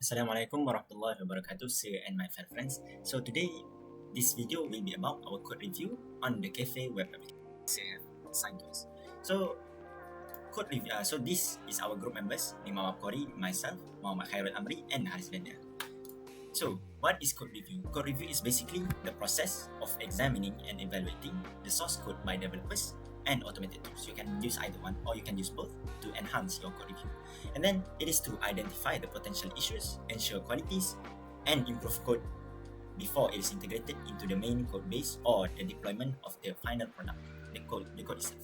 Assalamualaikum warahmatullahi wabarakatuh, sir and my fellow friends. So today, this video will be about our code review on the cafe web application assigned to us. So code review. So this is our group members: Imam ABQARY, myself, Mohamed KHAIRUL AMRI, and HARIZ. So what is code review? Code review is basically the process of examining and evaluating the source code by developers and automated tools. You can use either one or you can use both to enhance your code review. And then it is to identify the potential issues, ensure qualities, and improve code before it is integrated into the main code base or the deployment of the final product, the code itself.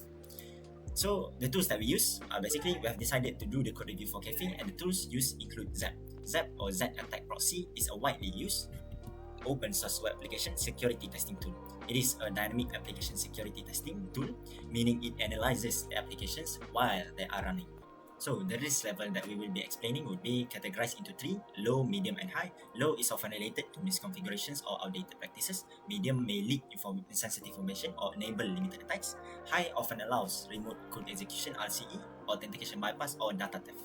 So the tools that we use are basically we have decided to do the code review for Cafe, and the tools used include ZAP. ZAP or Z Attack Proxy is a widely used open source web application security testing tool. It is a dynamic application security testing tool, meaning it analyzes the applications while they are running. So the risk level that we will be explaining would be categorized into three: low, medium, and high. Low is often related to misconfigurations or outdated practices. Medium may leak sensitive information or enable limited attacks. High often allows remote code execution (RCE), authentication bypass, or data theft.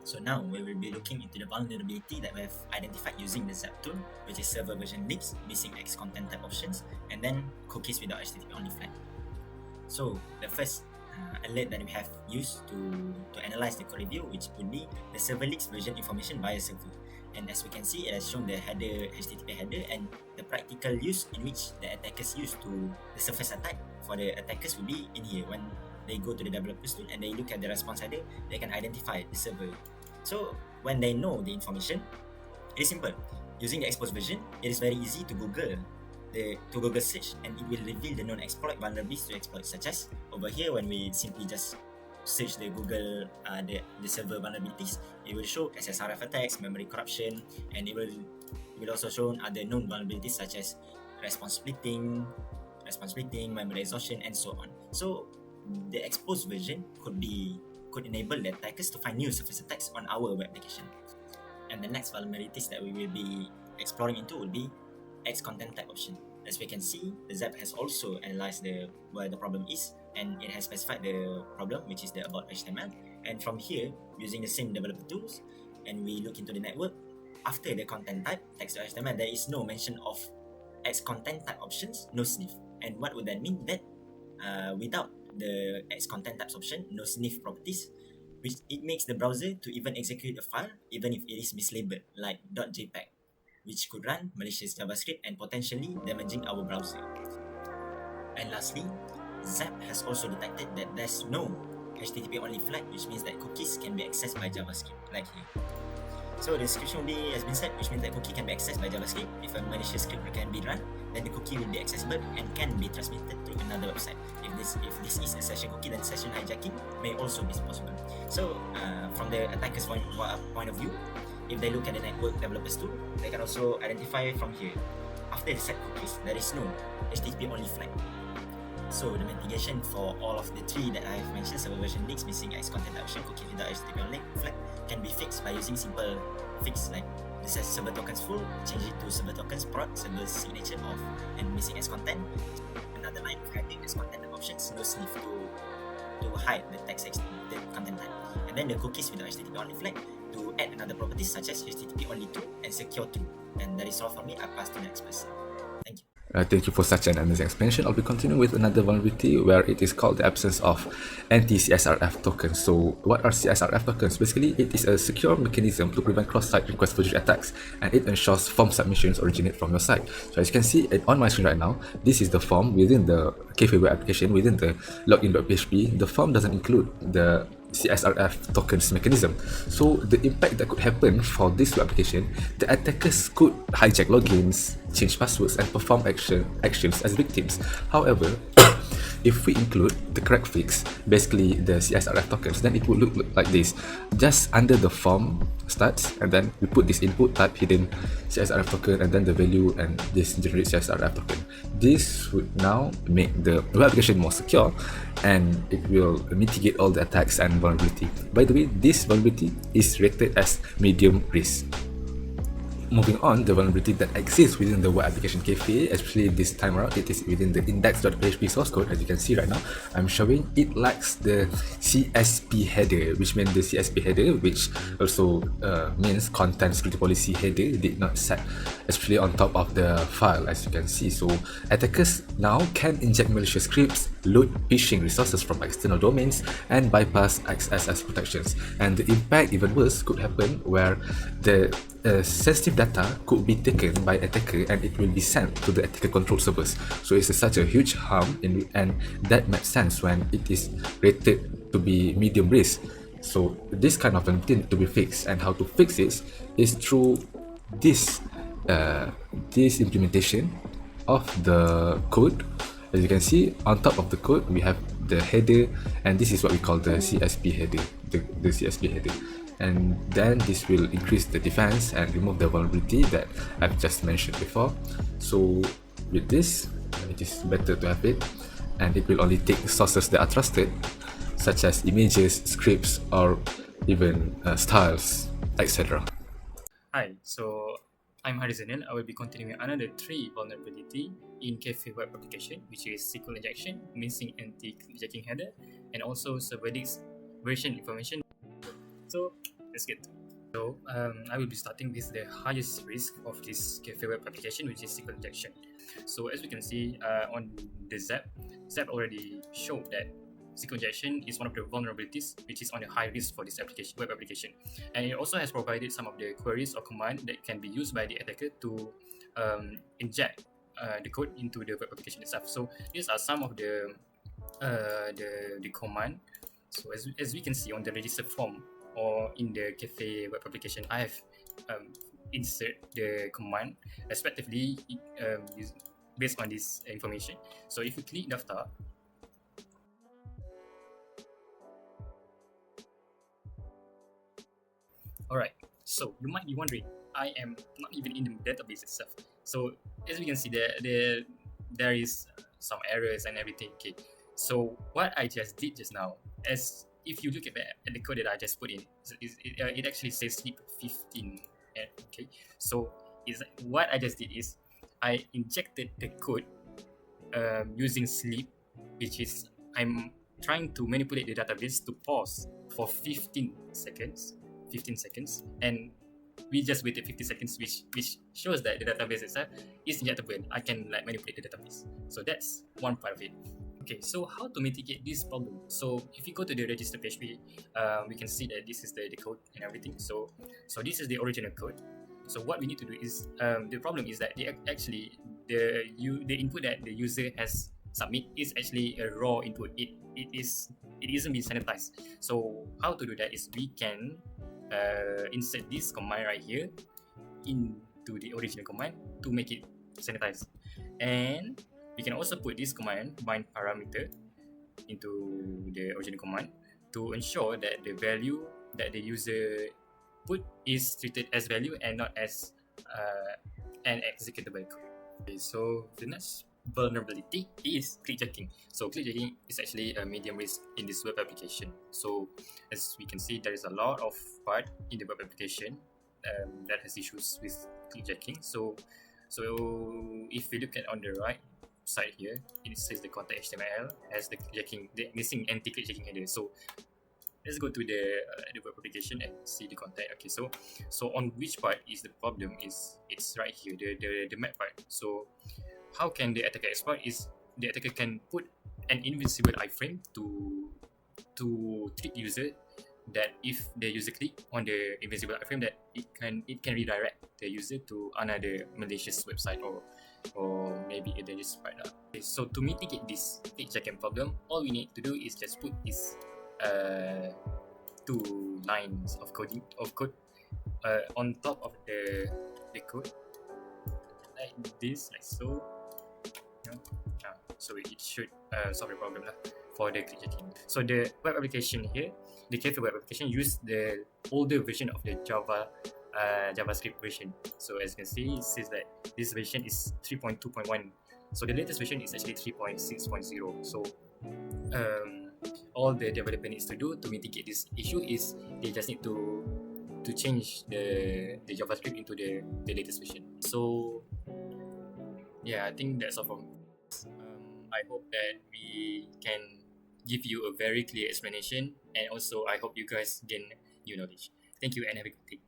So now we will be looking into the vulnerability that we have identified using the ZAP tool, which is server version leaks, missing X content type options, and then cookies without HTTP only flag. So the first alert that we have used to analyze the code review, which would be the server leaks version information via server. And as we can see, it has shown the header, HTTP header, and the practical use in which the attackers use to the surface attack for the attackers would be in here. When they go to the developers tool and they look at the response header, they can identify the server. So when they know the information, it is simple. Using the exposed version, it is very easy to Google search, and it will reveal the known exploit vulnerabilities to exploit, such as over here when we simply just search the Google the server vulnerabilities, it will show SSRF attacks, memory corruption, and it will also show other known vulnerabilities such as response splitting, memory exhaustion, and so on. So the exposed version could enable the attackers to find new surface attacks on our web application. And the next vulnerabilities that we will be exploring into would be X content type option. As we can see, the ZAP has also analyzed where the problem is, and it has specified the problem, which is the about HTML. And from here, using the same developer tools, and we look into the network, after the content type text.html, there is no mention of X content type options, no sniff. And what would that mean? That without the X content types option, no sniff properties, which it makes the browser to even execute a file even if it is mislabeled like .jpeg, which could run malicious JavaScript and potentially damaging our browser. And lastly, ZAP has also detected that there's no HTTP only flag, which means that cookies can be accessed by JavaScript, like here. So the description has been set, which means that cookie can be accessed by JavaScript. If a malicious script can be run, then the cookie will be accessible and can be transmitted to another website. If this is a session cookie, then session hijacking may also be possible. So from the attacker's point of view, if they look at the network developers tool, they can also identify from here. After the set cookies, there is no HTTP only flag. So the mitigation for all of the three that I have mentioned, server version leaks, missing X content option, cookie without HTTP only flag, can be fixed by using simple fix like this as server tokens full, change it to server tokens prod, server signature off, and missing X content. Another line of hiding X content options, no sniff to hide the the content type. And then the cookies without HTTP only flag to add another properties such as HTTP only to and secure to. And that is all for me. I pass to the next person. Thank you. Thank you for such an amazing explanation. I'll be continuing with another vulnerability where it is called the absence of anti-CSRF tokens. So what are CSRF tokens? Basically, it is a secure mechanism to prevent cross-site request forgery attacks, and it ensures form submissions originate from your site. So as you can see on my screen right now, this is the form within the Cafe web application, within the login.php. The form doesn't include the CSRF tokens mechanism. So the impact that could happen for this web application, the attackers could hijack logins, change passwords, and perform actions as victims. However, if we include the correct fix, basically the CSRF tokens, then it would look like this. Just under the form starts, and then we put this input type hidden CSRF token, and then the value, and this generates CSRF token. This would now make the web application more secure, and it will mitigate all the attacks and vulnerability. By the way, this vulnerability is rated as medium risk. moving on, the vulnerability that exists within the web application cafe, especially this time around, it is within the index.php source code. As you can see right now, I'm showing it lacks the CSP header, which means the CSP header, which also means content security policy header, did not set, especially on top of the file, as you can see. So attackers now can inject malicious scripts, load phishing resources from external domains, and bypass XSS protections. And the impact, even worse, could happen where the sensitive data could be taken by attacker and it will be sent to the attacker control servers. So it's such a huge harm, and that makes sense when it is rated to be medium risk. So this kind of thing need to be fixed, and how to fix it is through this this implementation of the code. As you can see, on top of the code we have the header, and this is what we call the CSP header, the CSP header. And then this will increase the defense and remove the vulnerability that I've just mentioned before. So with this, it is better to have it, and it will only take sources that are trusted, such as images, scripts, or even styles, etc. Hi, so I'm HARIZ. I will be continuing another 3 vulnerability in Cafe web application, which is SQL injection, missing anti-jacking header, and also server disk version information. So let's get to it. So I will be starting with the highest risk of this Cafe web application, which is SQL injection. So as we can see on the Zap already showed that SQL injection is one of the vulnerabilities which is on a high risk for this application, web application. And it also has provided some of the queries or command that can be used by the attacker to inject the code into the web application itself. So these are some of the command. So as we can see on the register form or in the Cafe web application, I have insert the command respectively based on this information. So if you click daftar, alright, so you might be wondering, I am not even in the database itself. So as we can see, there is some errors and everything. Okay, so what I just did just now, as if you look at the code that I just put in, it actually says sleep 15. Okay, so what I just did is I injected the code using sleep, which is I'm trying to manipulate the database to pause for 15 seconds, and we just waited 50 seconds, which shows that the database itself is injectable. I can like manipulate the database. So that's one part of it. Okay, so how to mitigate this problem? So if you go to the register PHP, we can see that this is the code and everything. So this is the original code. So what we need to do is, the problem is that the input that the user has submit is actually a raw input. It isn't being sanitized. So how to do that is we can insert this command right here into the original command to make it sanitized, and we can also put this command bind parameter into the original command to ensure that the value that the user put is treated as value and not as an executable code. Okay, so the next vulnerability is clickjacking. So clickjacking is actually a medium risk in this web application. So as we can see, there is a lot of part in the web application that has issues with clickjacking. So if we look at on the right side here, it says the content HTML has the missing anti-clickjacking header. So let's go to the web application and see the content. Okay, so on which part is the problem? It's right here, the map part. So how can the attacker exploit is the attacker can put an invincible iframe to trick user that if the user click on the invincible iframe, that it can redirect the user to another malicious website or maybe a dangerous site. Okay, so to mitigate this clickjacking problem, all we need to do is just put this 2 lines of code on top of the code like this, like so. So it should solve the problem for the clickjacking. So the web application here, the Cafe web application, use the older version of the JavaScript version. So as you can see, it says that this version is 3.2.1. So the latest version is actually 3.6.0. So all the developer needs to do to mitigate this issue is they just need to to change the JavaScript into the latest version. So yeah, I think that's all from me. I hope that we can give you a very clear explanation, and also I hope you guys gain new knowledge. Thank you and have a good day.